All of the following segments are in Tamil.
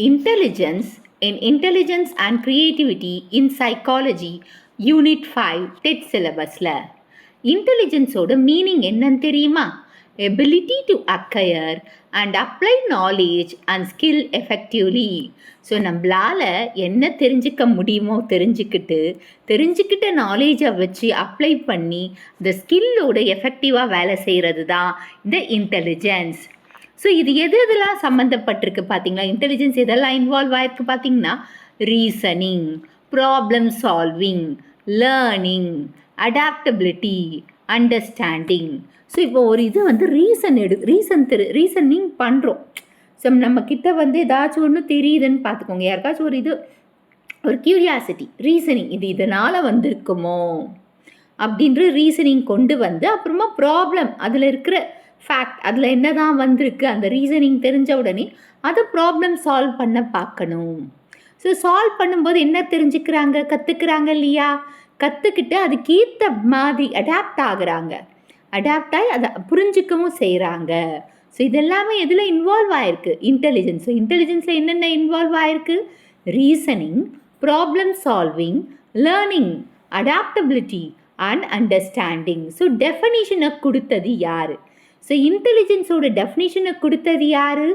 Intelligence in Intelligence and Creativity in Psychology Unit 5 TET syllabusல இன்டெலிஜென்ஸோட meaning என்னன்னு தெரியுமா? Ability to acquire and apply knowledge and skill effectively. So நம்மளால் என்ன தெரிஞ்சுக்க முடியுமோ தெரிஞ்சுக்கிட்ட நாலேஜை வச்சு அப்ளை பண்ணி இந்த ஸ்கில்லோட எஃபெக்டிவாக வேலை செய்கிறது தான் இந்த இன்டெலிஜென்ஸ். ஸோ இது எதெல்லாம் சம்மந்தப்பட்டிருக்கு பார்த்தீங்களா? இன்டெலிஜென்ஸ் எதெல்லாம் இன்வால்வ் ஆகிருக்கு பார்த்தீங்கன்னா, reasoning, problem solving, learning, adaptability, understanding. So இப்போ ஒரு இது வந்து ரீசனிங் பண்ணுறோம். ஸோ நம்மக்கிட்ட வந்து ஏதாச்சும் ஒன்று தெரியுதுன்னு பார்த்துக்கோங்க. யாருக்காச்சும் ஒரு க்யூரியாசிட்டி, ரீசனிங், இது இதனால் வந்திருக்குமோ அப்படின்ற ரீசனிங் கொண்டு வந்து அப்புறமா ப்ராப்ளம், அதில் இருக்கிற ஃபேக்ட், அதில் என்ன தான் வந்திருக்கு, அந்த ரீசனிங் தெரிஞ்ச உடனே அதை ப்ராப்ளம் சால்வ் பண்ண பார்க்கணும். ஸோ சால்வ் பண்ணும்போது என்ன தெரிஞ்சுக்கிறாங்க, கற்றுக்குறாங்க இல்லையா? கற்றுக்கிட்டு அதுக்கேற்ற மாதிரி அடாப்ட் ஆகுறாங்க. அடாப்ட் ஆகி அதை புரிஞ்சிக்கவும் செய்கிறாங்க. ஸோ இதெல்லாமே எதில் இன்வால்வ் ஆகிருக்கு? இன்டெலிஜென்ஸ். ஸோ இன்டெலிஜென்ஸில் என்னென்ன இன்வால்வ் ஆகிருக்கு? Reasoning, problem solving, learning, adaptability and understanding. So டெஃபனிஷனை கொடுத்தது யார்? ஸோ இன்டெலிஜென்ஸோட டெஃபினிஷனை கொடுத்தது யார்?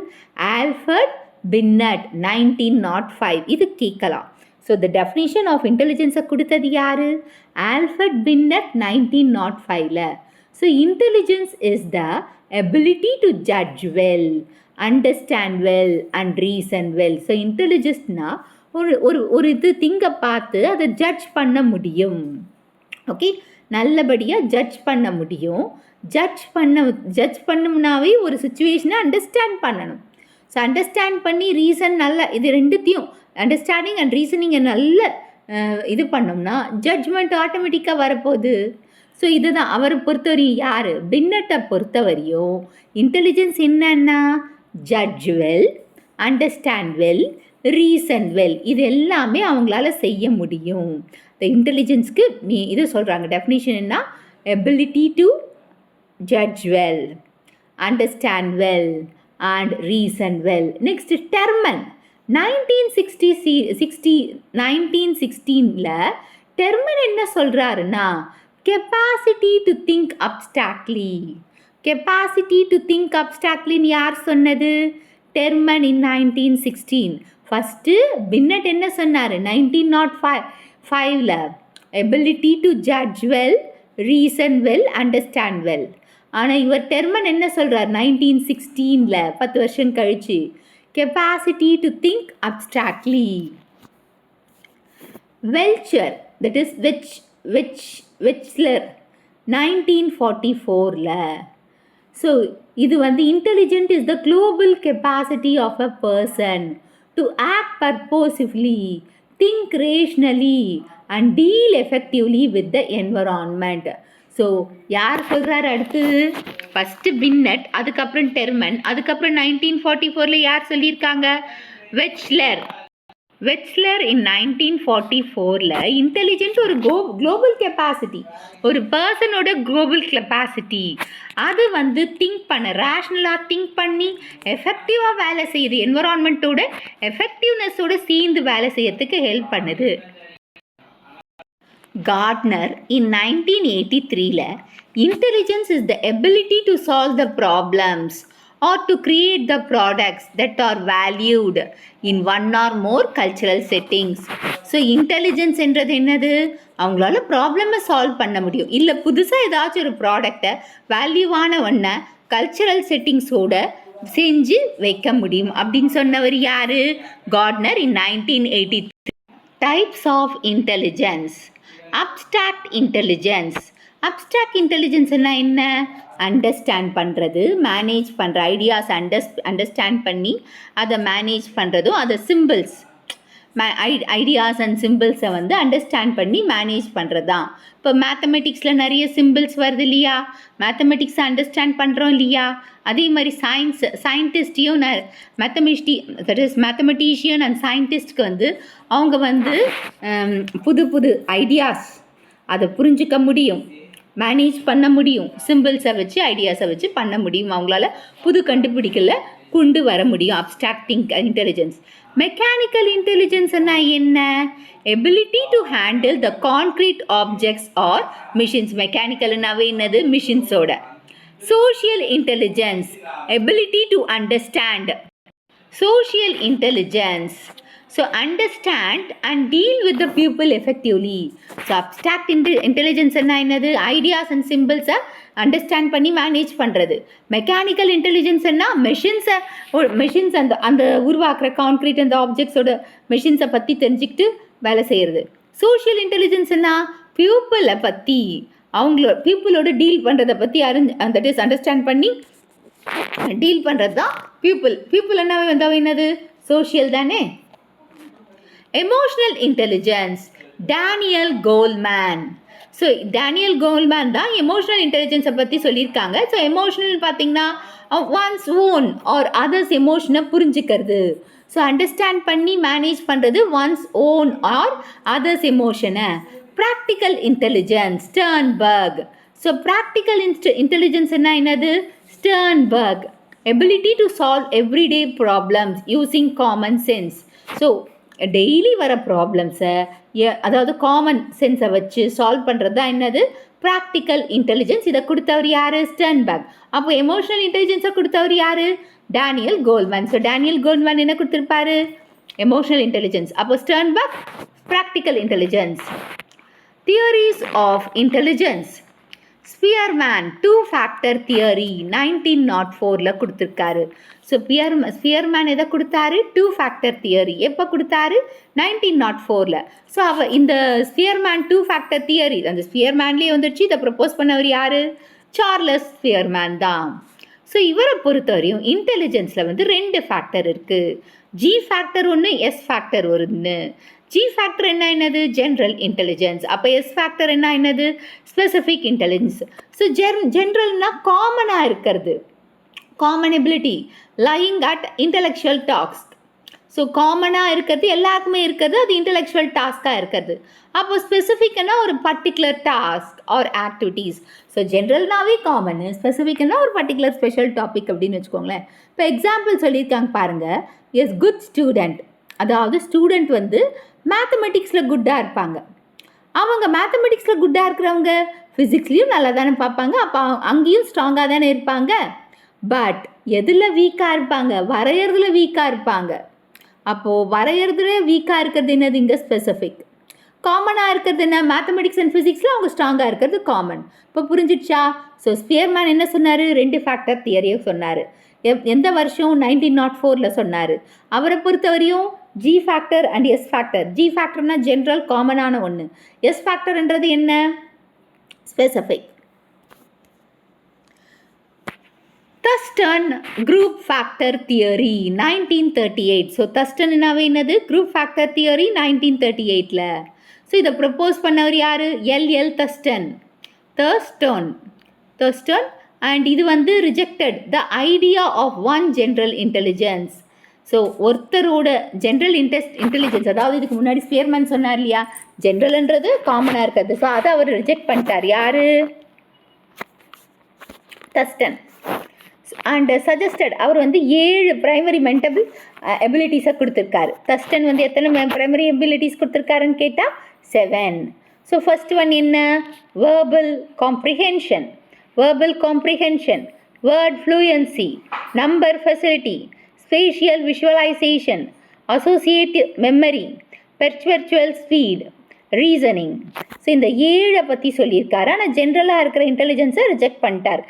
Alfred Binet, 1905. இது கேட்கலாம். ஸோ த டெஃபினிஷன் ஆஃப் இன்டெலிஜென்ஸை கொடுத்தது யார்? ஆல்ஃபர்ட் பின்னட், 1905ல. So intelligence is the ability to judge well, understand well and reason well. So இன்டெலிஜென்ஸ்னால் ஒரு இது திங்கை பார்த்து அதை ஜட்ஜ் பண்ண முடியும். ஓகே, நல்லபடியாக ஜட்ஜ் பண்ண முடியும். ஜட்ஜ் பண்ணணும்னாவே ஒரு சுச்சுவேஷனை அண்டர்ஸ்டாண்ட் பண்ணணும். ஸோ அண்டர்ஸ்டாண்ட் பண்ணி ரீசன் நல்லா, இது ரெண்டுத்தையும் அண்டர்ஸ்டாண்டிங் அண்ட் ரீசனிங்கை நல்ல இது பண்ணோம்னா ஜட்ஜ்மெண்ட் ஆட்டோமேட்டிக்காக வரப்போகுது. ஸோ இதுதான் அவரை பொறுத்தவரையும் யார்? பின்னட்டை பொறுத்தவரையும் இன்டெலிஜென்ஸ் என்னன்னா judge well, understand well, reason well. இது எல்லாமே அவங்களால செய்ய முடியும். இந்த இன்டெலிஜென்ஸ்க்கு இது சொல்கிறாங்க டெஃபினிஷன் என்ன? Ability to judge well, understand well and reason well. Next, Terman 1916ல டெர்மன் என்ன சொல்கிறாருன்னா, capacity to think abstractly. Capacity to think அப்டாக்ட்லின்னு யார் சொன்னது? Terman in 1916. ஃபஸ்ட்டு பின்னட் என்ன சொன்னார்? 1905ல ability to judge well, reason well, understand well. ஆனால் இவர் டெர்மன் என்ன சொல்கிறார்? 1916ல, 10 வருஷம் கழிச்சு, capacity to think abstractly. Welcher, that is Wechsler, 1944ல. ஸோ இது வந்து intelligent is the global capacity of a person to act purposively, think rationally and deal effectively with the environment. So யார் சொல்கிறார் அடுத்தது? ஃபஸ்ட்டு பின்னட், அதுக்கப்புறம் டெர்மன், அதுக்கப்புறம் 1944ல் யார் சொல்லியிருக்காங்க? வெச்லர் இன் 1944ல் இன்டெலிஜென்ஸ் ஒரு குளோபல் கெப்பாசிட்டி, ஒரு பர்சனோட குளோபல் கெப்பாசிட்டி. அது வந்து திங்க் பண்ண, ரேஷ்னலாக திங்க் பண்ணி எஃபெக்டிவாக வேலை செய்யுது, என்வரான்மெண்ட்டோட எஃபெக்டிவ்னஸோடு சேர்ந்து வேலை செய்யறதுக்கு ஹெல்ப் பண்ணுது. Gardner in 1983ல intelligence is the ability to solve the problems or to create the products that are valued in one or more cultural settings. So intelligence என்றது என்னது? அவங்களால ப்ராப்ளமை சால்வ் பண்ண முடியும், இல்லை புதுசாக ஏதாச்சும் ஒரு ப்ராடக்டை வேல்யூவான ஒன்றை கல்ச்சரல் செட்டிங்ஸோட செஞ்சு வைக்க முடியும் அப்படின்னு சொன்னவர் யார்? Gardner in 1983. Types of intelligence. Abstract intelligence. Abstract இன்டெலிஜென்ஸ்னா என்ன? அண்டர்ஸ்டாண்ட் பண்ணுறது, மேனேஜ் பண்ணுற ஐடியாஸ் அண்டர்ஸ்டாண்ட் பண்ணி அதை மேனேஜ் பண்ணுறதும், அதை சிம்பிள்ஸ், ஐடியாஸ் அண்ட் சிம்பிள்ஸை வந்து அண்டர்ஸ்டாண்ட் பண்ணி மேனேஜ் பண்ணுறது தான். இப்போ மேத்தமெட்டிக்ஸில் நிறைய சிம்பிள்ஸ் வருது இல்லையா? மேத்தமெட்டிக்ஸை அண்டர்ஸ்டாண்ட் பண்ணுறோம் இல்லையா? அதே மாதிரி சயின்டிஸ்டையும் மேத்தமெட்டிஷியன் அண்ட் சயின்டிஸ்ட்க்கு வந்து அவங்க வந்து புது ஐடியாஸ் அதை புரிஞ்சிக்க முடியும், மேனேஜ் பண்ண முடியும், சிம்பிள்ஸை வச்சு ஐடியாஸை வச்சு பண்ண முடியும். அவங்களால புது கண்டுபிடிக்கல கொண்டு வர முடியும் அப்ஸ்ட்ராக்டிங் இன்டெலிஜென்ஸ். மெக்கானிக்கல் இன்டெலிஜென்ஸ்னா என்ன? Ability to handle the concrete objects or machines. மெக்கானிக்கல்னாவே என்னது? மிஷின்ஸோட. Social intelligence, ability to understand. Social intelligence, so understand and deal with the people effectively. So abstract intelligence என்னது? ஐடியாஸ் அண்ட் சிம்பிள்ஸை அண்டர்ஸ்டாண்ட் பண்ணி மேனேஜ் பண்ணுறது. மெக்கானிக்கல் இன்டெலிஜென்ஸ்னா மெஷின்ஸ் அந்த உருவாக்குற கான்க்ரீட் அந்த ஆப்ஜெக்ட்ஸோட மெஷின்ஸை பற்றி தெரிஞ்சுக்கிட்டு வேலை செய்கிறது. சோஷியல் இன்டெலிஜென்ஸ்னா பீப்புளை பற்றி, பீப்புளோட டீல் பண்ணுறதை பற்றி தட் இஸ் அண்டர்ஸ்டாண்ட் பண்ணி டீல் பண்ணுறது தான் பீப்புள் என்னது? சோஷியல் தானே. Emotional intelligence, Daniel Goleman. So Daniel Goleman தான் எமோஷனல் இன்டெலிஜென்ஸை பற்றி சொல்லியிருக்காங்க. ஸோ எமோஷனல் பார்த்தீங்கன்னா ஒன்ஸ் ஓன் ஆர் அதர்ஸ் எமோஷனை புரிஞ்சுக்கிறது. ஸோ அண்டர்ஸ்டாண்ட் பண்ணி மேனேஜ் பண்ணுறது ஒன்ஸ் ஓன் ஆர் அதர்ஸ் எமோஷனை. Practical intelligence, Sternberg. So practical intelligence என்னது? Sternberg, ability to solve everyday problems using common sense. So daily வர ப்ராப்ளம்ஸை அதாவது காமன் சென்ஸை வச்சு சால்வ் பண்ணுறது தான் என்னது? Practical intelligence. இதை கொடுத்தவர் யார்? ஸ்டர்ன்பர்க். அப்போ எமோஷனல் இன்டெலிஜென்ஸை கொடுத்தவர் யார்? Daniel Goleman. So Daniel Goleman என்ன கொடுத்துருப்பாரு? Emotional intelligence. அப்போ Sternberg practical intelligence. Theories of intelligence. Spearman two factor theory 1904 கொடுத்துருக்காரு. ஸோ ஸ்பியர்மேன் எதை கொடுத்தாரு? Two factor theory. எப்போ கொடுத்தாரு? 1904. ஸோ இந்த ஸ்பியர்மேன் டூ ஃபேக்டர் தியரி அந்த ஸ்பியர்மேன்லேயே வந்துடுச்சு. இதை ப்ரப்போஸ் பண்ணவர் யார்? சார்லஸ் ஸ்பியர்மேன் தான். ஸோ இவரை பொறுத்தவரையும் இன்டெலிஜென்ஸில் வந்து 2 ஃபேக்டர் இருக்குது. ஜி ஃபேக்டர் ஒன்று, எஸ் ஃபேக்டர் ஒன்று. ஜி ஃபேக்டர் என்னது? General intelligence. அப்போ எஸ் ஃபேக்டர் என்னது? Specific intelligence. ஸோ ஜென்ரல்னா காமனாக இருக்கிறது, common ability lying at intellectual task. So காமனாக இருக்கிறது, எல்லாருக்குமே இருக்கிறது, அது இன்டெலெக்சுவல் டாஸ்காக இருக்கிறது. அப்போ ஸ்பெசிஃபிக்னா ஒரு particular task or activities. So ஜென்ரல்னாவே காமனு, ஸ்பெசிஃபிக்னா ஒரு பர்டிகுலர் ஸ்பெஷல் டாபிக் அப்படின்னு வச்சுக்கோங்களேன். இப்போ எக்ஸாம்பிள் சொல்லியிருக்காங்க பாருங்கள். எஸ் குட் ஸ்டூடெண்ட், அதாவது ஸ்டூடெண்ட் வந்து மேத்தமெட்டிக்ஸில் குட்டாக இருப்பாங்க. அவங்க மேத்தமெட்டிக்ஸில் குட்டாக இருக்கிறவங்க ஃபிசிக்ஸ்லேயும் நல்லா தானே பார்ப்பாங்க. அப்போ அங்கேயும் ஸ்ட்ராங்காக தானே இருப்பாங்க. பட் எதில் வீக்காக இருப்பாங்க? வரைகிறதுல வீக்காக இருப்பாங்க. அப்போது வரைகிறதுல வீக்காக இருக்கிறது என்னது? இங்கே ஸ்பெசிஃபிக். காமனாக இருக்கிறது என்ன? மேத்தமெட்டிக்ஸ் அண்ட் ஃபிசிக்ஸில் அவங்க ஸ்ட்ராங்காக இருக்கிறது காமன். இப்போ புரிஞ்சிடுச்சா? ஸோ ஸ்பியர்மேன் என்ன சொன்னார்? 2 ஃபேக்டர் தியரியை சொன்னார். எந்த வருஷம்? 1904 சொன்னார். அவரை பொறுத்தவரையும் G factor and S factor. G ஃபேக்டர்னா ஜென்ரல் காமனான ஒன்று. எஸ் ஃபேக்டர்ன்றது என்ன? Specific. Thurstone group factor theory 1938. So தஸ்டன்னாவே என்னது? Group factor theory 1938. ஸோ இதை ப்ரப்போஸ் பண்ணவர் யார்? L Thurstone. தஸ்டன் அண்ட் இது வந்து rejected the idea of one general intelligence. So ஒருத்தரோட ஜென்ரல் இன்டெலிஜென்ஸ், அதாவது இதுக்கு முன்னாடி ஸ்பியர்மேன் சொன்னார் இல்லையா, ஜென்ரல்ன்றது காமனாக இருக்கிறது. ஸோ அதை அவர் ரிஜெக்ட் பண்ணிட்டார். யார்? தஸ்டன். அண்ட் சஜஸ்டட், அவர் வந்து 7 பிரைமரி மென்டல் எபிலிட்டிஸை கொடுத்துருக்காரு. தஸ்டன் வந்து எத்தனை பிரைமரி எபிலிட்டிஸ் கொடுத்துருக்காருன்னு கேட்டால் 7. ஸோ ஃபர்ஸ்ட் ஒன் என்ன? Verbal comprehension, word fluency, number facility, spatial visualization, associative memory, perceptual speed, reasoning. So இந்த 7 பற்றி சொல்லியிருக்காரு. ஆனால் ஜென்ரலாக இருக்கிற இன்டெலிஜென்ஸை ரிஜெக்ட் பண்ணிட்டார்.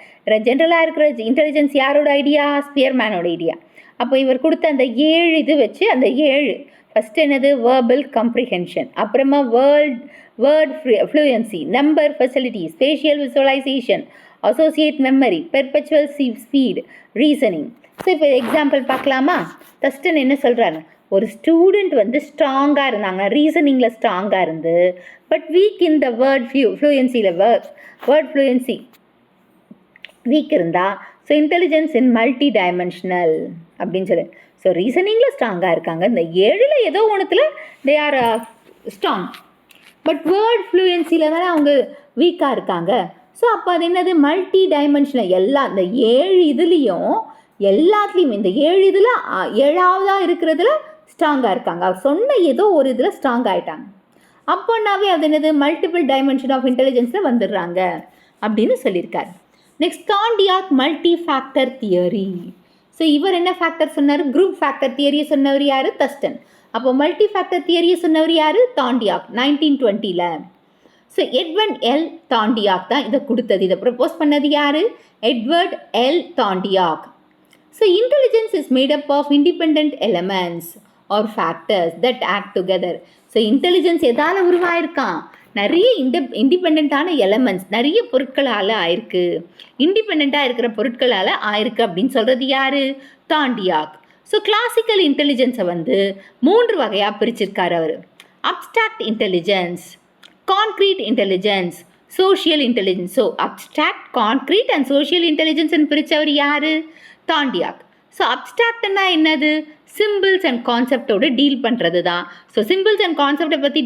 ஜென்ரலாக இருக்கிற இன்டெலிஜென்ஸ் யாரோட ஐடியா? ஸ்பியர்மேனோட ஐடியா. அப்போ இவர் கொடுத்த அந்த 7 இது வச்சு அந்த 7 ஃபஸ்ட் என்னது? வேர்பல் காம்ப்ரிஹென்ஷன், அப்புறமா word fluency, number facility, spatial visualisation, associate memory, perpetual speed, reasoning. So இப்போ எக்ஸாம்பிள் பார்க்கலாமா? தஸ்டன் என்ன சொல்கிறாரு? ஒரு ஸ்டூடெண்ட் வந்து ஸ்ட்ராங்காக இருந்தாங்க, ரீசனிங்கில் ஸ்ட்ராங்காக இருந்து, but weak in the word ஃப்ளூயன்சியில் வேர்ட் ஃப்ளூயன்சி வீக் இருந்தால், so intelligence in multi dimensional அப்படின்னு சொல்லி. ஸோ ரீசனிங்கில் ஸ்ட்ராங்காக இருக்காங்க, இந்த 7ல் ஏதோ ஒன்றுத்தில் they are strong, but word ஃப்ளூயன்சியில் தானே அவங்க வீக்காக இருக்காங்க. ஸோ அப்போ அது என்னது? Multi dimensional. இந்த 7 இதுலேயும் எல்லாத்துலேயும் இந்த 7 இதில் 7ஆவதாக இருக்கிறதுல ஸ்ட்ராங்காக இருக்காங்க. அவர் சொன்ன ஏதோ ஒரு இதில் ஸ்ட்ராங் ஆகிட்டாங்க. அப்போனாவே அது என்னது மல்டிபிள் டைமென்ஷன் ஆஃப் இன்டெலிஜென்ஸில் வந்துடுறாங்க அப்படின்னு சொல்லியிருக்காரு. Next Thorndike multi factor theory. So இவர் என்ன ஃபேக்டர் சொன்னார்? குரூப் ஃபேக்டர் தியரியை சொன்னவர் யார்? தஸ்டன். அப்போ மல்டி ஃபேக்டர் தியரியை சொன்னவர் யார்? Thorndike 1920. So Edward L Thorndike தான் இதை கொடுத்தது. இதை ப்ரப்போஸ் பண்ணது யார்? Edward L Thorndike. So intelligence is made up of independent elements or factors that act together. So intelligence எதால் உருவாயிருக்கான்? நிறைய இண்டிபெண்ட்டான எலமெண்ட்ஸ், நிறைய பொருட்களால் ஆயிருக்கு. இண்டிபெண்ட்டாக இருக்கிற பொருட்களால் ஆயிருக்கு அப்படின்னு சொல்கிறது யார்? தாண்டியாக். ஸோ கிளாசிக்கல் இன்டெலிஜென்ஸை 3 வகையாக பிரிச்சிருக்கார் அவர். Abstract intelligence, concrete intelligence, social intelligence. So abstract, concrete and social இன்டெலிஜென்ஸ்ன்னு பிரித்தவர் யார்? தாண்டியாக். ஸோ அப்ஸ்ட்ராக்ட்னா என்னது? சிம்பிள்ஸ் அண்ட் கான்செப்டோடு டீல் பண்ணுறது தான். ஸோ சிம்பிள்ஸ் அண்ட் கான்செப்டை பற்றி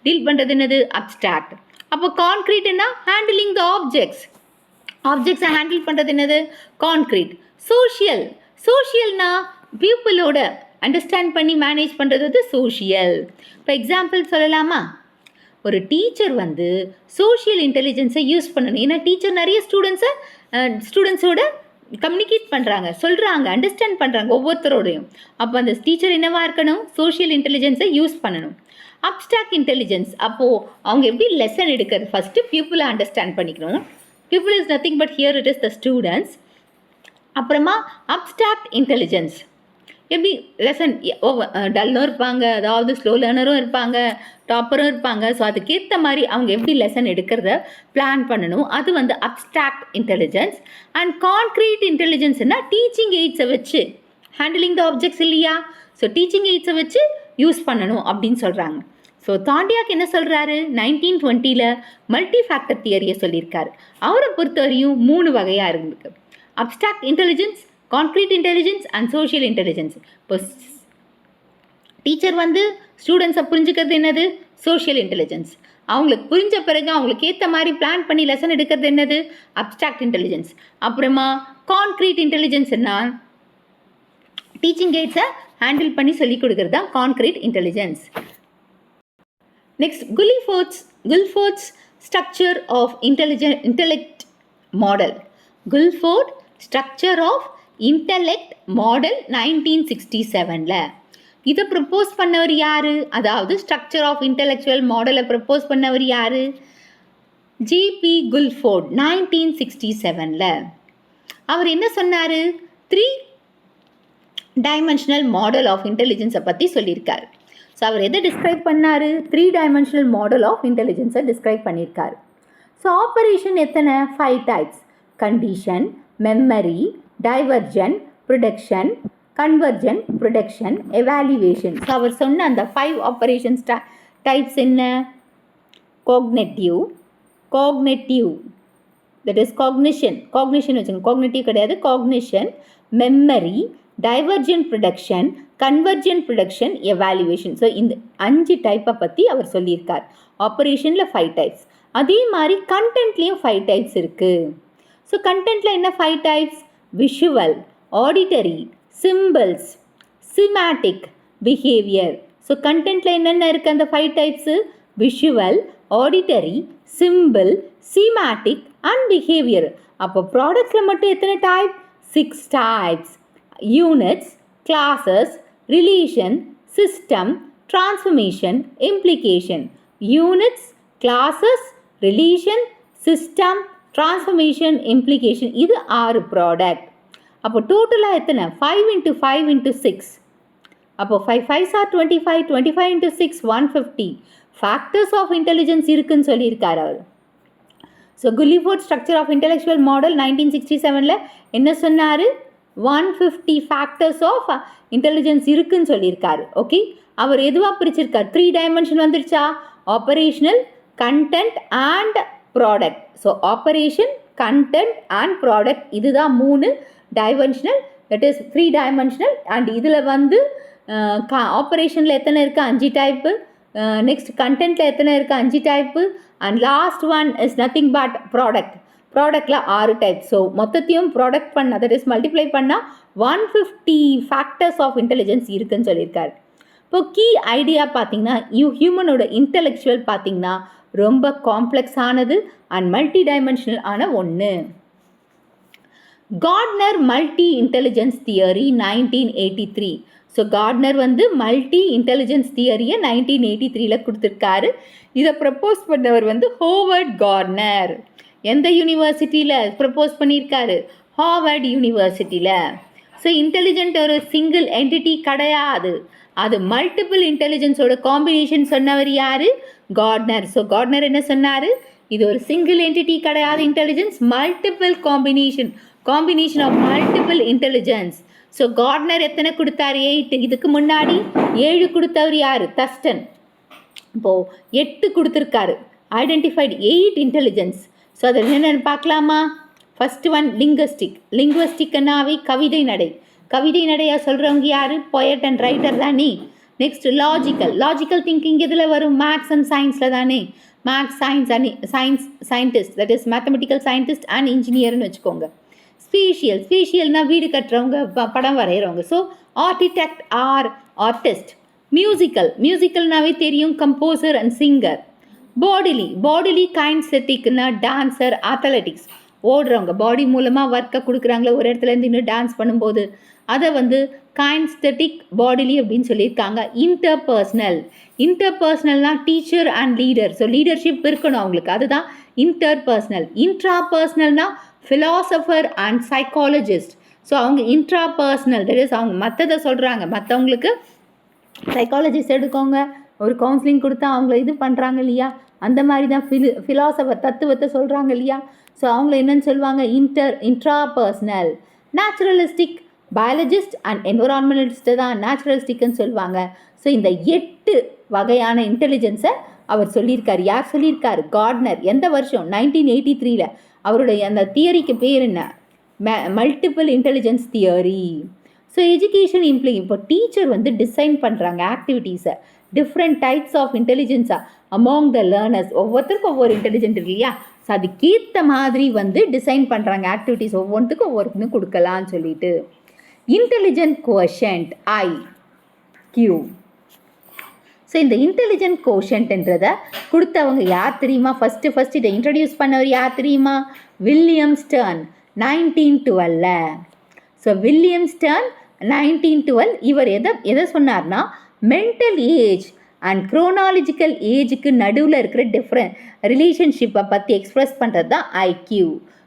டீல் பண்ணுறது என்னது? அப்ஸ்ட்ராக்ட். அப்போ கான்க்ரீட்னா ஹேண்டிலிங் த ஆப்ஜெக்ட்ஸை ஹேண்டில் பண்ணுறது என்னது? கான்க்ரீட். சோஷியல்னா பீப்புளோட அண்டர்ஸ்டாண்ட் பண்ணி மேனேஜ் பண்ணுறது சோஷியல். இப்போ எக்ஸாம்பிள் சொல்லலாமா? ஒரு டீச்சர் சோஷியல் இன்டெலிஜென்ஸை யூஸ் பண்ணணும். ஏன்னா டீச்சர் நிறைய ஸ்டூடெண்ட்ஸோட கம்யூனிகேட் பண்ணுறாங்க, சொல்கிறாங்க, அண்டர்ஸ்டாண்ட் பண்ணுறாங்க ஒவ்வொருத்தரோடையும். அப்போ அந்த டீச்சர் என்னவாக இருக்கணும்? சோஷியல் இன்டெலிஜென்ஸை யூஸ் பண்ணணும். அப்ஸ்ட்ராக்ட் இன்டெலிஜென்ஸ் அப்போது அவங்க எப்படி லெசன் எடுக்கிறது? ஃபஸ்ட்டு பீப்புளை அண்டர்ஸ்டாண்ட் பண்ணிக்கணும். People is nothing but here it is the students. அப்புறமா அப்ஸ்ட்ராக்ட் இன்டெலிஜென்ஸ் எப்படி லெசன் டல்லும் இருப்பாங்க, அதாவது ஸ்லோ லேர்னரும் இருப்பாங்க, டாப்பரும் இருப்பாங்க. ஸோ அதுக்கேற்ற மாதிரி அவங்க எப்படி லெசன் எடுக்கிறத பிளான் பண்ணணும். அது அப்ஸ்ட்ராக்ட் இன்டெலிஜென்ஸ். அண்ட் கான்க்ரீட் இன்டெலிஜென்ஸ்னால் டீச்சிங் எய்ட்ஸை வச்சு ஹேண்டிலிங் த ஆப்ஜெக்ட்ஸ் இல்லையா? ஸோ டீச்சிங் எய்ட்ஸை வச்சு யூஸ் பண்ணணும் அப்படின்னு சொல்கிறாங்க. ஸோ தாண்டியாக் என்ன சொல்கிறாரு? 1920 மல்டி ஃபேக்டர் தியரியை சொல்லியிருக்காரு. அவரை பொறுத்தவரையும் 3 வகையாக இருந்துருக்கு. Abstract intelligence, concrete intelligence and social intelligence. இப்போ டீச்சர் ஸ்டூடெண்ட்ஸை புரிஞ்சுக்கிறது என்னது? Social intelligence. அவங்களுக்கு புரிஞ்ச பிறகு அவங்களுக்கு ஏற்ற மாதிரி பிளான் பண்ணி லெசன் எடுக்கிறது என்னது? Abstract intelligence. அப்புறமா கான்க்ரீட் இன்டெலிஜென்ஸ்னா டீச்சிங் எய்ட்ஸை ஹேண்டில் பண்ணி சொல்லிக் கொடுக்கறது தான் concrete intelligence. Next Guilford's structure of intellect model. Guilford structure of intellect model 1967. இதை ப்ரப்போஸ் பண்ணவர் யார்? அதாவது ஸ்ட்ரக்சர் ஆஃப் இன்டெலெக்சுவல் மாடலை ப்ரப்போஸ் பண்ணவர் யார்? ஜிபி குல்ஃபோர்ட் 1967. அவர் என்ன சொன்னார்? 3 டைமென்ஷனல் மாடல் ஆஃப் இன்டெலிஜென்ஸை பற்றி சொல்லியிருக்காரு. ஸோ அவர் எதை டிஸ்கிரைப் பண்ணார்? 3 டைமென்ஷனல் மாடல் ஆஃப் இன்டெலிஜென்ஸை டிஸ்கிரைப் பண்ணியிருக்காரு. ஸோ ஆப்பரேஷன் எத்தனை? 5 types. Condition, memory, divergent, prediction, convergent, prediction, evaluation. So அவர் சொன்ன அந்த 5 ஆப்பரேஷன்ஸ் டைப்ஸ் என்ன? கோக்னேட்டிவ் தட் இஸ் காக்னிஷன் வச்சுங்க, காக்னேட்டிவ் கிடையாது, cognition, memory, divergent prediction, convergent prediction, evaluation. So இந்த 5 டைப்பை பற்றி அவர் சொல்லியிருக்கார். ஆப்பரேஷனில் 5 டைப்ஸ். அதே மாதிரி கண்டென்ட்லேயும் 5 டைப்ஸ் இருக்குது. ஸோ கண்டென்ட்டில் என்ன 5 types? Visual, auditory, symbols, semantic, behaviour. So கண்டென்ட்டில் என்னென்ன இருக்குது அந்த 5 types? Visual, auditory, symbol, semantic and behaviour. அப்போ ப்ராடக்ட்ஸில் மட்டும் எத்தனை type? 6 types. Units, classes, relation, system, transformation, implication. Units, classes, relation, system, transformation, implication. இது 6 ப்ராடக்ட். அப்போ டோட்டலாக எத்தனை? 5 × 5 × 6. அப்போ 5 5s are 25, 25 × 6 150 factors of intelligence இருக்குன்னு சொல்லியிருக்கார் அவர். So Guilford structure of intellectual model 1967 என்ன சொன்னார்? 150 ஃபேக்டர்ஸ் ஆஃப் இன்டெலிஜென்ஸ் இருக்குன்னு சொல்லியிருக்காரு. ஓகே, அவர் எதுவாக பிரிச்சிருக்கார்? 3 டைமென்ஷன் வந்துருச்சா? Operational, content and product. So operation, content and product இதுதான் 3 dimensional, that is 3 dimensional. And இதில் ஆப்பரேஷனில் எத்தனை இருக்குது? 5 டைப்பு. நெக்ஸ்ட் கண்டென்ட்டில் எத்தனை இருக்குது? 5 type. And last one is nothing but product. ப்ராடக்டில் 6 டைப். ஸோ மொத்தத்தையும் ப்ராடக்ட் பண்ணால், தட் இஸ் மல்டிப்ளை பண்ணால் 150 ஃபேக்டர்ஸ் ஆஃப் இன்டெலிஜென்ஸ் இருக்குதுன்னு சொல்லியிருக்காரு. இப்போ கீ ஐடியா பார்த்தீங்கன்னா, ஹியூமனோட இன்டெலெக்சுவல் பார்த்தீங்கன்னா ரொம்ப காம்ப்ளெக்ஸானது அண்ட் மல்டி டைமென்ஷனல் ஆன ஒன்று. Gardner multi intelligence theory 1983. So Gardner வந்து மல்டி இன்டெலிஜென்ஸ் தியரியை 1983 கொடுத்துருக்காரு. இதை ப்ரப்போஸ் பண்ணவர் வந்து ஹோவர்ட் கார்ட்னர். எந்த யூனிவர்சிட்டியில் ப்ரப்போஸ் பண்ணியிருக்காரு? ஹார்வர்ட் யூனிவர்சிட்டியில். ஸோ இன்டெலிஜென்ட் ஒரு சிங்கிள் என்டிட்டி கிடையாது, அது மல்டிபிள் இன்டெலிஜென்ஸோட காம்பினேஷன் சொன்னவர் யார்? கார்ட்னர். ஸோ கார்ட்னர் என்ன சொன்னார்? இது ஒரு சிங்கிள் என்டிட்டி கிடையாது intelligence, multiple combination of multiple intelligence. So Gardner எத்தனை கொடுத்தாரு? 8. இதுக்கு முன்னாடி 7 கொடுத்தவர் யார்? தஸ்டன். இப்போது 8 கொடுத்துருக்காரு. Identified 8 intelligence. ஸோ அதில் என்னென்னு பார்க்கலாமா? ஃபஸ்ட்டு ஒன் லிங்குவஸ்டிக்னாவே கவிதை நடையாக சொல்கிறவங்க யார்? பொயட் அண்ட் ரைட்டர் தானே. நெக்ஸ்ட் லாஜிக்கல் திங்கிங் எதில் வரும்? மேக்ஸ் அண்ட் சயின்ஸில் தானே. Maths, science scientist, that is mathematical scientist and இன்ஜினியர்னு வச்சுக்கோங்க. ஸ்பீஷியல்னா வீடு கட்டுறவங்க, படம் வரைகிறவங்க. So architect or artist. மியூசிக்கல்னாவே தெரியும், கம்போசர் அண்ட் சிங்கர். பாடிலி கைன்செட்டிக்னா டான்சர், அத்லெட்டிக்ஸ், ஓடுறவங்க, பாடி மூலமாக ஒர்க்கை கொடுக்குறாங்களே ஒரு இடத்துலேருந்து இன்னும் டான்ஸ் பண்ணும்போது, அதை வந்து கைன்ஸ்தட்டிக் பாடிலி அப்படின்னு சொல்லியிருக்காங்க. இன்டர்பர்சனல்னா teacher and leader. So leadership இருக்கணும் அவங்களுக்கு, அதுதான் இன்டர்பர்சனல். இன்ட்ராபர்சனல்னா ஃபிலாசபர் அண்ட் சைக்காலஜிஸ்ட். ஸோ அவங்க இன்ட்ராபர்சனல், தட் இஸ் அவங்க மற்றதை சொல்கிறாங்க, மற்றவங்களுக்கு சைக்காலஜிஸ்ட் எடுக்கோங்க, ஒரு கவுன்சிலிங் கொடுத்தா அவங்கள இது பண்ணுறாங்க இல்லையா, அந்த மாதிரி தான் ஃபிலாசபர் தத்துவத்தை சொல்கிறாங்க இல்லையா. ஸோ அவங்கள என்னன்னு சொல்லுவாங்க? இன்ட்ராபர்சனல். நேச்சுரலிஸ்டிக் பயாலஜிஸ்ட் அண்ட் என்விரான்மெண்டலிஸ்ட்டை தான் நேச்சுரலிஸ்டிக்னு சொல்லுவாங்க. ஸோ இந்த 8 வகையான இன்டெலிஜென்ஸை அவர் சொல்லியிருக்கார். யார் சொல்லியிருக்கார்? கார்ட்னர். எந்த வருஷம்? 1983. அவருடைய அந்த தியரிக்கு பேர் என்ன? Multiple intelligence theory. So education இப்போ டீச்சர் வந்து டிசைன் பண்ணுறாங்க ஆக்டிவிட்டீஸை, டிஃப்ரெண்ட் டைப்ஸ் ஆஃப் இன்டெலிஜென்ஸாக அமாங் த லேர்னர்ஸ். ஒவ்வொருத்தருக்கும் ஒவ்வொரு இன்டெலிஜென்ட் இருக்கு இல்லையா. ஸோ அதுக்கேற்ற மாதிரி வந்து டிசைன் பண்ணுறாங்க ஆக்டிவிட்டீஸ், ஒவ்வொன்றுத்துக்கும் ஒவ்வொருத்தனும் கொடுக்கலான்னு சொல்லிட்டு. Intelligent quotient IQ. ஸோ இந்த இன்டெலிஜென்ட் கோஷன்ட்ன்றதை கொடுத்தவங்க யார் தெரியுமா? ஃபஸ்ட்டு இதை இன்ட்ரடியூஸ் பண்ணவர் யார் தெரியுமா? William Stern 1912. So William Stern 1912 இவர் எதை சொன்னார்னா, மென்டல் ஏஜ் அண்ட் குரோனாலஜிக்கல் ஏஜுக்கு நடுவில் இருக்கிற டிஃப்ரெண்ட் ரிலேஷன்ஷிப்பை பற்றி எக்ஸ்ப்ரெஸ் பண்ணுறது தான் IQ.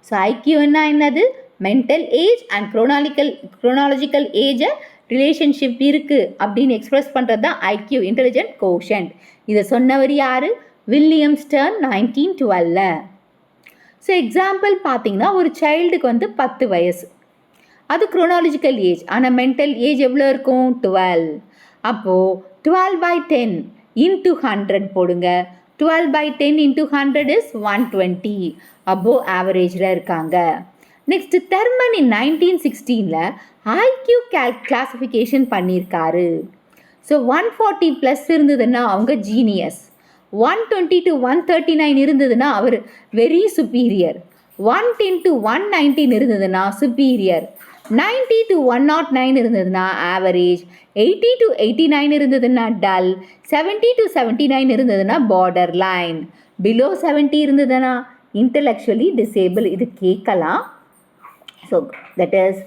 ஸோ IQன்னா என்னது? மென்டல் ஏஜ் அண்ட் குரோனாலஜிக்கல் ஏஜை ரிலேஷன்ஷிப் இருக்குது அப்படின்னு எக்ஸ்ப்ரெஸ் பண்ணுறது தான் IQ, இன்டெலிஜென்ட் கோஷன்ட். இதை சொன்னவர் யார்? William Stern 1912. ஸோ எக்ஸாம்பிள் பார்த்தீங்கன்னா, ஒரு சைல்டுக்கு வந்து 10 வயசு, அது குரோனாலஜிக்கல் ஏஜ். ஆனால் மென்டல் ஏஜ் எவ்வளோ இருக்கும்? 12. அப்போது 12/10 into 100 போடுங்க. 12/10 into 100 is 120. அபோவ் ஆவரேஜில் இருக்காங்க. நெக்ஸ்ட் தெர்மன் 1916 IQ கிளாஸிஃபிகேஷன் பண்ணியிருக்காரு. ஸோ 140+ இருந்ததுன்னா அவங்க ஜீனியஸ், 120 to 139 இருந்ததுன்னா அவர் வெரி சுப்பீரியர், 110 to 119 இருந்ததுன்னா சுப்பீரியர், 90 to 109 இருந்ததுன்னா ஆவரேஜ், 80 to 89 இருந்ததுன்னா டல், 70 to 79 இருந்ததுன்னா பார்டர் லைன், பிலோ 70 இருந்ததுன்னா இன்டலெக்சுவலி டிசேபிள். இது கேட்கலாம். So that is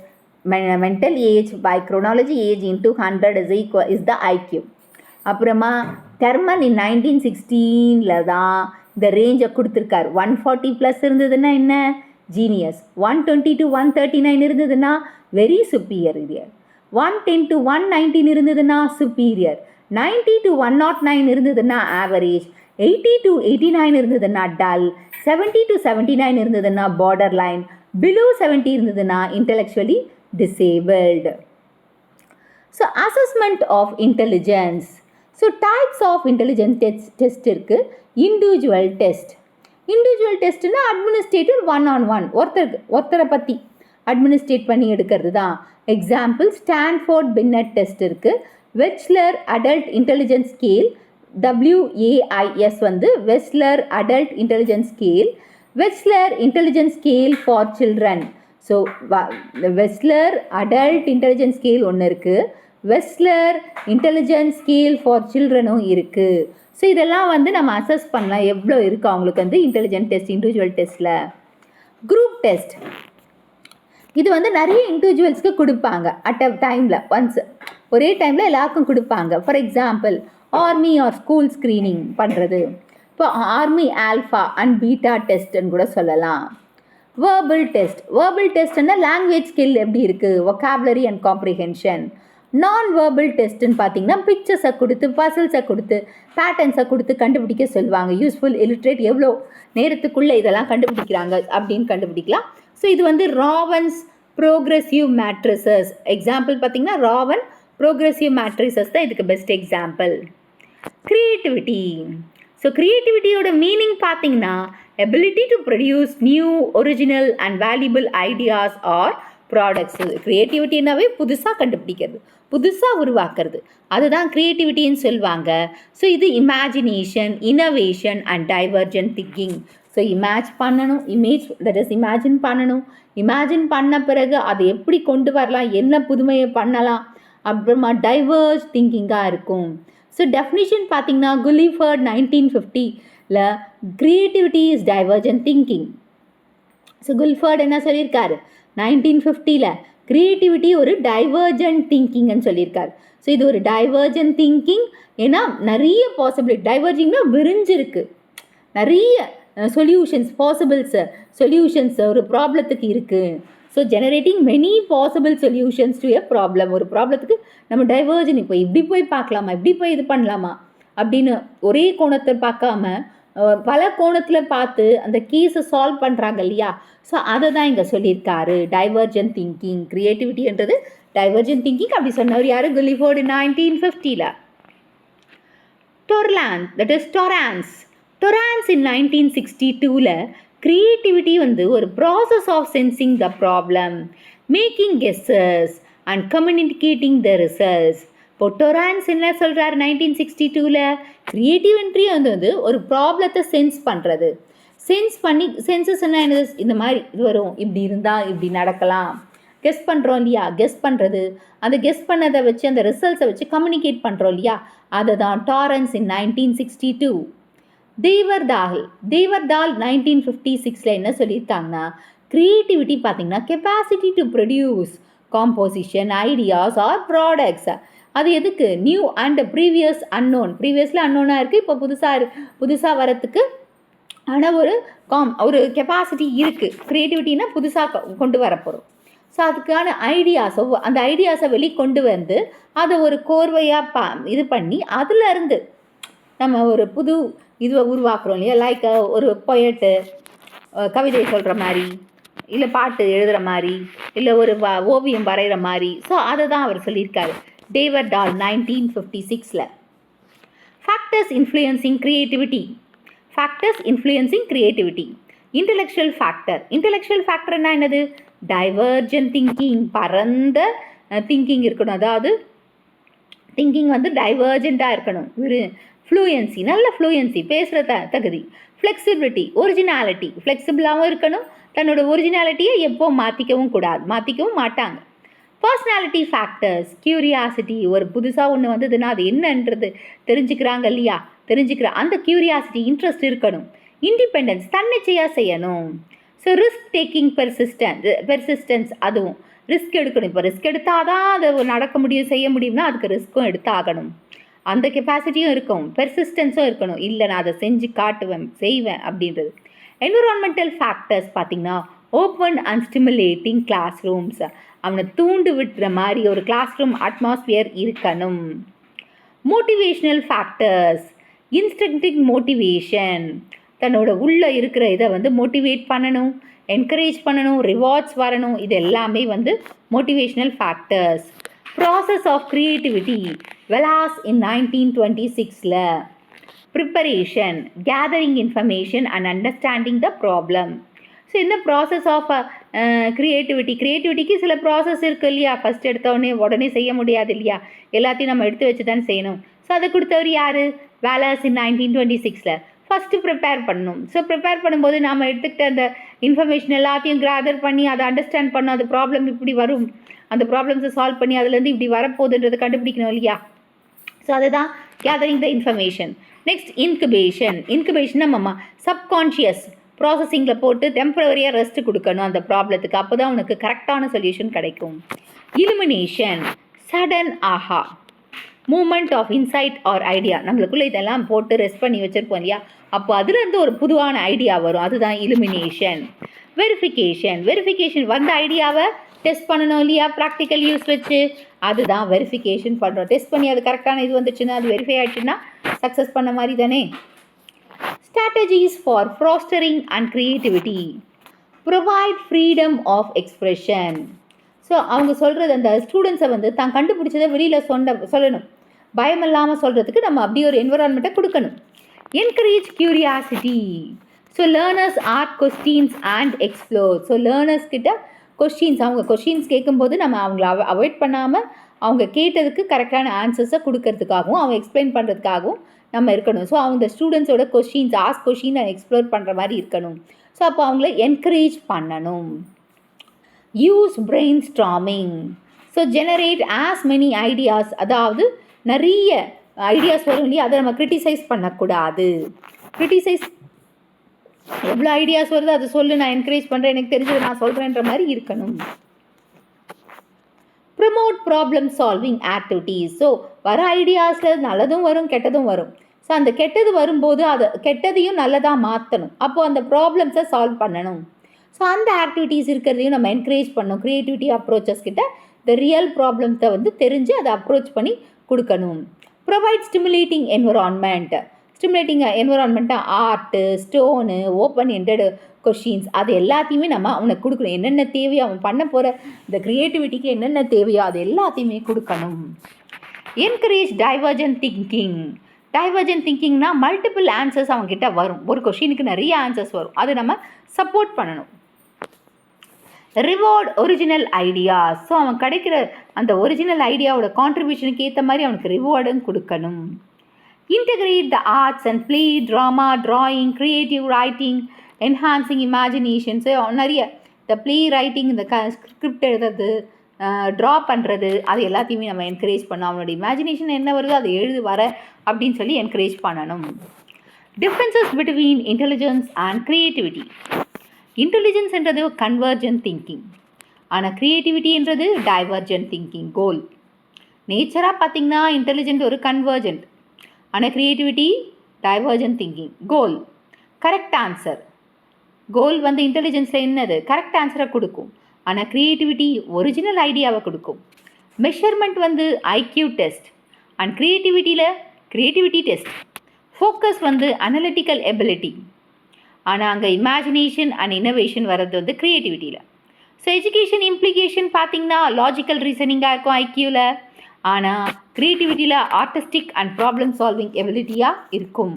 mental age by chronology age into 100 is the IQ. அப்புறமா தெர்மன் 1916 தான் இந்த ரேஞ்சை கொடுத்துருக்காரு. 140+ இருந்ததுன்னா என்ன? ஜீனியஸ். 120 to 139 இருந்ததுன்னா வெரி சுப்பீரியர். 110 to 119 இருந்ததுன்னா சுப்பீரியர். 90 to 109 இருந்ததுன்னா ஆவரேஜ். 80 to 89 இருந்ததுன்னா டல். 70 to 79 இருந்ததுன்னா பார்டர் லைன். பிலோ 70 இருந்ததுன்னா intellectually disabled. So assessment of intelligence. So types of intelligence test இருக்கு. Individual test னா அட்மினிஸ்ட்ரேட்டிவ் 1-on-1, ஒருத்தரை பற்றி அட்மினிஸ்ட்ரேட் பண்ணி எடுக்கிறது தான். எக்ஸாம்பிள் ஸ்டான்ஃபோர்ட் பின்னட் டெஸ்ட் இருக்குது. Wechsler adult intelligence scale, WAIS வந்து Wechsler adult intelligence scale. Wechsler intelligence scale for children. So Wechsler adult intelligence scale ஒன்று இருக்குது, வெஸ்லர் இன்டெலிஜென்ஸ் ஸ்கேல் ஃபார் சில்ட்ரனும் இருக்குது. ஸோ இதெல்லாம் வந்து நம்ம அசஸ் பண்ணலாம் எவ்வளோ இருக்குது அவங்களுக்கு வந்து இன்டெலிஜென்ட் டெஸ்ட் இண்டிவிஜுவல் டெஸ்ட்டில். குரூப் டெஸ்ட் இது வந்து நிறைய இண்டிவிஜுவல்ஸ்க்கு கொடுப்பாங்க அட் அ டைமில், ஒன்ஸ் ஒரே டைமில் எல்லாருக்கும் கொடுப்பாங்க. For example army or school screening பண்ணுறது, இப்போ ஆர்மி ஆல்ஃபா அண்ட் பீட்டா டெஸ்ட்டுன்னு கூட சொல்லலாம். வேர்பல் டெஸ்ட், வேர்பல் டெஸ்ட்னா லாங்குவேஜ் ஸ்கில் எப்படி இருக்குது, vocabulary and comprehension. Non verbal டெஸ்ட்டுன்னு பார்த்தீங்கன்னா பிக்சர்ஸை கொடுத்து பசில்ஸை கொடுத்து பேட்டர்ன்ஸை கொடுத்து கண்டுபிடிக்க சொல்லுவாங்க. யூஸ்ஃபுல் இலிட்ரேட் எவ்வளோ நேரத்துக்குள்ளே இதெல்லாம் கண்டுபிடிக்கிறாங்க அப்படின்னு கண்டுபிடிக்கலாம். ஸோ இது வந்து ராவன்ஸ் ப்ரோக்ரெசிவ் மேட்ரிசஸ் எக்ஸாம்பிள் பார்த்தீங்கன்னா ராவன் ப்ரோக்ரெசிவ் மேட்ரிசஸ் தான் இதுக்கு பெஸ்ட் எக்ஸாம்பிள். க்ரியேட்டிவிட்டி, ஸோ க்ரியேட்டிவிட்டியோட மீனிங் பார்த்தீங்கன்னா ability to produce new original and valuable ideas or products. க்ரியேட்டிவிட்டினாவே புதுசாக கண்டுபிடிக்கிறது, புதுசாக உருவாக்குறது, அதுதான் க்ரியேட்டிவிட்டின்னு சொல்லுவாங்க. ஸோ இது imagination, innovation and divergent thinking. So imagine பண்ணணும், இமேஜின் பண்ண பிறகு அதை எப்படி கொண்டு வரலாம், என்ன புதுமையை பண்ணலாம், அப்புறமா டைவர்ஜ் திங்கிங்காக இருக்கும். ஸோ டெஃபினிஷன் பார்த்தீங்கன்னா குலிஃபர்ட் 1950ல் creativity is divergent thinking. So Guilford என்ன சொல்லியிருக்காரு 1950ல் க்ரியேட்டிவிட்டி ஒரு டைவர்ஜென்ட் திங்கிங்னு சொல்லியிருக்காரு. ஸோ இது ஒரு டைவர்ஜென்ட் திங்கிங், ஏன்னா நிறைய பாசிபிலிட்டி, டைவர்ஜிங்னா விரிஞ்சிருக்கு, நிறைய சொல்யூஷன்ஸ் சொல்யூஷன்ஸ் ஒரு ப்ராப்ளத்துக்கு இருக்குது. So generating many possible solutions to a problem. ஒரு ப்ராப்ளத்துக்கு நம்ம டைவர்ஜன், இப்போ இப்படி போய் பார்க்கலாமா, இப்படி போய் இது பண்ணலாமா அப்படின்னு ஒரே கோணத்தை பார்க்காம பல கோணத்தில் பார்த்து அந்த கேஸை சால்வ் பண்ணுறாங்க இல்லையா. ஸோ அதை தான் இங்கே சொல்லியிருக்காரு டைவர்ஜென்ட் திங்கிங். க்ரியேட்டிவிட்டின்றது டைவர்ஜென்ட் திங்கிங் அப்படி சொன்னவர் யார், குலிஃபோர்டு 1950ல். டொர்லான், தட் இஸ் டொரான்ஸ் இன் 1962ல் க்ரியேட்டிவிட்டி வந்து ஒரு process of sensing the problem, making guesses and communicating the results. இப்போ டொரான்ஸ் என்ன சொல்கிறார் 1962ல், க்ரியேட்டிவிட்டி வந்து ஒரு ப்ராப்ளத்தை சென்ஸ் பண்ணுறது, சென்ஸ் பண்ணி சென்சஸ் என்ன என்னது, இந்த மாதிரி இது வரும், இப்படி இருந்தால் இப்படி நடக்கலாம், கெஸ் பண்ணுறோம் இல்லையா, கெஸ் பண்ணுறது, அந்த கெஸ் பண்ணதை வச்சு அந்த ரிசல்ட்ஸை வச்சு கம்யூனிகேட் பண்ணுறோம் இல்லையா, அதை தான் டாரன்ஸ் இன் 1962. தேவர்டால் 1956ல் என்ன சொல்லியிருக்காங்கன்னா க்ரியேட்டிவிட்டி பார்த்தீங்கன்னா capacity to produce composition ideas or products. அது எதுக்கு, நியூ அண்ட் ப்ரீவியஸ் அன்னோன், ப்ரீவியஸில் அன்னோனாக இருக்குது, இப்போ புதுசாக வரத்துக்கு ஆனால் ஒரு கெப்பாசிட்டி இருக்குது. க்ரியேட்டிவிட்டினா புதுசாக கொண்டு வரப்போகிறோம். ஸோ அதுக்கான ஐடியாஸை, அந்த ஐடியாஸை வெளிக்கொண்டு வந்து அதை ஒரு கோர்வையாக இது பண்ணி அதிலருந்து நம்ம ஒரு புது இதுவை உருவாக்குறோம் இல்லையா. லைக் ஒரு பொயட்டு கவிதை சொல்கிற மாதிரி, இல்லை பாட்டு எழுதுகிற மாதிரி, இல்லை ஒரு ஓவியம் வரைகிற மாதிரி. ஸோ அதை தான் அவர் சொல்லியிருக்காரு டேவர்டால் 1956ல். Factors influencing creativity. Intellectual factor என்னது, டைவர்ஜென்ட் திங்கிங், பரந்த திங்கிங் இருக்கணும், அதாவது திங்கிங் வந்து டைவர்ஜெண்ட்டாக இருக்கணும். ஃப்ளூயன்சி, நல்ல ஃப்ளூயன்சி, பேசுகிற தகுதி. ஃப்ளெக்சிபிலிட்டி, ஒரிஜினாலிட்டி, ஃப்ளெக்சிபிளாகவும் இருக்கணும், தன்னோட ஒரிஜினாலிட்டியை எப்போ மாற்றிக்கவும் மாட்டாங்க. பர்சனாலிட்டி ஃபேக்டர்ஸ், க்யூரியாசிட்டி, ஒரு புதுசாக ஒன்று வந்ததுன்னா அது என்னன்றது தெரிஞ்சுக்கிறாங்க இல்லையா, அந்த க்யூரியாசிட்டி, இன்ட்ரெஸ்ட் இருக்கணும். இண்டிபெண்டன்ஸ், தன்னிச்சையாக செய்யணும். ஸோ ரிஸ்க் டேக்கிங், பெர்சிஸ்டன்ஸ், அதுவும் ரிஸ்க் எடுக்கணும். இப்போ ரிஸ்க் எடுத்தால் தான் அது நடக்க முடியும், செய்ய முடியும்னா அதுக்கு ரிஸ்க்கும் எடுத்தாகணும். அந்த கெப்பாசிட்டியும் இருக்கும், பெர்சிஸ்டன்ஸும் இருக்கணும். இல்லை நான் அதை செஞ்சு காட்டுவேன், செய்வேன் அப்படின்றது. என்விரான்மெண்டல் ஃபேக்டர்ஸ் பார்த்திங்கன்னா open and stimulating classroom, அவனை தூண்டு விட்டுற மாதிரி ஒரு கிளாஸ் ரூம் அட்மாஸ்பியர் இருக்கணும். மோட்டிவேஷ்னல் ஃபேக்டர்ஸ், இன்ஸ்டிங்க்டிவ் மோட்டிவேஷன், தன்னோட உள்ளே இருக்கிற இதை வந்து மோட்டிவேட் பண்ணணும், என்கரேஜ் பண்ணணும், ரிவார்ட்ஸ் வரணும், இது எல்லாமே வந்து motivational factors. Process of creativity, Wallas in 1926ல். Preparation, gathering information and understanding the problem. So இந்த ப்ராசஸ் ஆஃப் க்ரியேட்டிவிட்டிக்கு சில ப்ராசஸ் இருக்குது இல்லையா. ஃபஸ்ட் உடனே செய்ய முடியாது இல்லையா, எல்லாத்தையும் நம்ம எடுத்து வச்சு தான் செய்யணும். ஸோ அதை கொடுத்தவர் யார், வேலாஸ் இன் 1926ல். ஃபஸ்ட்டு ப்ரிப்பேர் பண்ணணும். ஸோ ப்ரிப்பேர் பண்ணும்போது நாம் எடுத்துக்கிட்ட அந்த இன்ஃபர்மேஷன் எல்லாத்தையும் கேதர் பண்ணி அதை அண்டர்ஸ்டாண்ட் பண்ணணும். அது ப்ராப்ளம் இப்படி வரும், அந்த ப்ராப்ளம்ஸை சால்வ் பண்ணி அதுலேருந்து இப்படி வரப்போகுதுன்றதை கண்டுபிடிக்கணும் இல்லையா? ஸோ அதுதான் gathering the information. Next incubation. Incubation நம்ம சப்கான்ஷியஸ் ப்ராசஸிங்கில் போட்டு டெம்பரவரியாக ரெஸ்ட் கொடுக்கணும் அந்த ப்ராப்ளத்துக்கு. அப்போ தான் உனக்கு கரெக்டான சொல்யூஷன் கிடைக்கும். Illumination, sudden aha moment of insight or idea. நம்மளுக்குள்ளே இதெல்லாம் போட்டு ரெஸ்ட் பண்ணி வச்சுருப்போம் இல்லையா? அப்போ அதுலேருந்து ஒரு புதுவான ஐடியா வரும். அதுதான் இலுமினேஷன். வெரிஃபிகேஷன். வெரிஃபிகேஷன் வந்த ஐடியாவை டெஸ்ட் பண்ணணும் இல்லையா? ப்ராக்டிக்கல் யூஸ் வச்சு. அதுதான் வெரிஃபிகேஷன் பண்ணுறோம். டெஸ்ட் பண்ணி அது கரெக்டான இது வந்துச்சுன்னா, அது வெரிஃபை ஆகிடுச்சுன்னா சக்ஸஸ் பண்ண மாதிரி தானே. Strategies for fostering and creativity. Provide freedom of expression. So அவங்க சொல்கிறது அந்த ஸ்டூடெண்ட்ஸை வந்து தான் கண்டுபிடிச்சதை வெளியில் சொல்லணும். பயம் இல்லாமல் சொல்கிறதுக்கு நம்ம அப்படி ஒரு என்விரான்மெண்ட்டை கொடுக்கணும். Encourage curiosity. So learners ask questions and explore. So learners கிட்ட கொஸ்டின்ஸ், அவங்க கொஸ்டின்ஸ் கேட்கும்போது நம்ம அவங்கள அவாய்ட் பண்ணாமல் அவங்க கேட்டதுக்கு கரெக்டான ஆன்சர்ஸை கொடுக்கறதுக்காகவும் அவங்க எக்ஸ்பிளைன் பண்ணுறதுக்காகவும் நம்ம இருக்கணும். ஸோ அவங்க ஸ்டூடெண்ட்ஸோட கொஸ்டின்ஸ் ஆஸ்க் கொஸ்டின் எக்ஸ்ப்ளோர் பண்ணுற மாதிரி இருக்கணும். ஸோ அப்போ அவங்கள என்கரேஜ் பண்ணணும். Use brain storming. So generate as many ideas. அதாவது நிறைய ஐடியாஸ் வரும் இல்லையா? அதை நம்ம கிரிட்டிசைஸ் பண்ணக்கூடாது. கிரிட்டிசைஸ் எவ்வளோ ஐடியாஸ் வருது அதை சொல்லு, நான் என்கரேஜ் பண்ணுறேன், எனக்கு தெரிஞ்சது நான் சொல்கிறேன்ற மாதிரி இருக்கணும். Promote problem solving activities. So வர ஐடியாஸில் நல்லதும் வரும் கெட்டதும் வரும். ஸோ அந்த கெட்டது வரும்போது அதை கெட்டதையும் நல்லதாக மாற்றணும். அப்போது அந்த ப்ராப்ளம்ஸை சால்வ் பண்ணணும். ஸோ அந்த ஆக்டிவிட்டீஸ் இருக்கிறதையும் நம்ம என்கரேஜ் பண்ணணும். க்ரியேட்டிவிட்டி அப்ரோச்சஸ் கிட்ட இந்த ரியல் ப்ராப்ளத்தை வந்து தெரிஞ்சு அதை அப்ரோச் பண்ணி கொடுக்கணும். Provide stimulating environment. ஸ்டிமுலேட்டிங் என்விரான்மெண்ட்டை art, stone, open ended questions அது எல்லாத்தையுமே நம்ம அவனுக்கு கொடுக்கணும். என்னென்ன தேவையோ அவன் பண்ண போகிற இந்த க்ரியேட்டிவிட்டிக்கு என்னென்ன தேவையோ அது எல்லாத்தையுமே கொடுக்கணும். Encourage divergent thinking. டைவர்ஜென்ட் திங்கிங்னா மல்டிபிள் ஆன்சர்ஸ் அவங்ககிட்ட வரும். ஒரு கொஷினுக்கு நிறைய ஆன்சர்ஸ் வரும். அது நம்ம சப்போர்ட் பண்ணணும். Reward original ideas. ஸோ அவன் கிடைக்கிற அந்த ஒரிஜினல் ஐடியாவோட கான்ட்ரிபியூஷனுக்கு ஏற்ற மாதிரி அவனுக்கு ரிவார்டும் கொடுக்கணும். Integrate the arts and play, drama, drawing, creative writing, enhancing imaginations நிறைய இந்த ப்ளே ரைட்டிங், இந்த ஸ்கிரிப்ட் எழுதுறது, ட்ரா பண்ணுறது, அது எல்லாத்தையுமே நம்ம என்கரேஜ் பண்ணணும். அவனோட இமேஜினேஷன் என்ன வருதோ அதை எழுது வர அப்படின்னு சொல்லி என்கரேஜ் பண்ணணும். Differences between intelligence and creativity. இன்டெலிஜென்ஸ்ன்றது கன்வர்ஜென்ட் திங்கிங், ஆனால் க்ரியேட்டிவிட்டின்றது டைவர்ஜென்ட் திங்கிங். கோல் நேச்சராக பார்த்திங்கன்னா இன்டெலிஜென்ட் ஒரு கன்வர்ஜென்ட், ஆனால் க்ரியேட்டிவிட்டி டைவர்ஜென்ட் திங்கிங். கோல் கரெக்ட் ஆன்சர். கோல் வந்து இன்டெலிஜென்ஸில் என்னது? கரெக்ட் ஆன்சரை கொடுக்கும். ஆனால் க்ரியேட்டிவிட்டி ஒரிஜினல் ஐடியாவை கொடுக்கும். மெஷர்மெண்ட் வந்து ஐக்யூ டெஸ்ட் அண்ட் க்ரியேட்டிவிட்டியில் க்ரியேட்டிவிட்டி டெஸ்ட். ஃபோக்கஸ் வந்து அனலிட்டிக்கல் எபிலிட்டி, ஆனால் அங்கே இமேஜினேஷன் அண்ட் இன்னோவேஷன் வர்றது வந்து க்ரியேட்டிவிட்டியில். ஸோ எஜுகேஷன் இம்ப்ளிகேஷன் பார்த்திங்கன்னா லாஜிக்கல் ரீசனிங்காக இருக்கும் ஐக்யூவில், ஆனால் க்ரியேட்டிவிட்டியில் ஆர்டிஸ்டிக் அண்ட் ப்ராப்ளம் சால்விங் எபிலிட்டியாக இருக்கும்.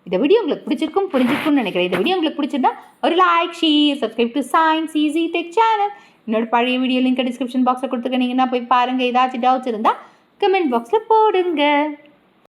இந்த வீடியோ உங்களுக்கு பிடிச்சிருக்கும் புரிஞ்சிருக்கும்னு நினைக்கிறேன். இந்த வீடியோ உங்களுக்கு பிடிச்சிருந்தா ஒரு like, share, subscribe to science easy tech channel. என்னோட பழைய வீடியோ லிங்க் டிஸ்கிரிப்ஷன் பாக்ஸில் கொடுத்துருக்கேன். நீங்கள் போய் பாருங்கள். ஏதாச்சும் டவுட்ஸ் இருந்தால் கமெண்ட் பாக்ஸில் போடுங்க.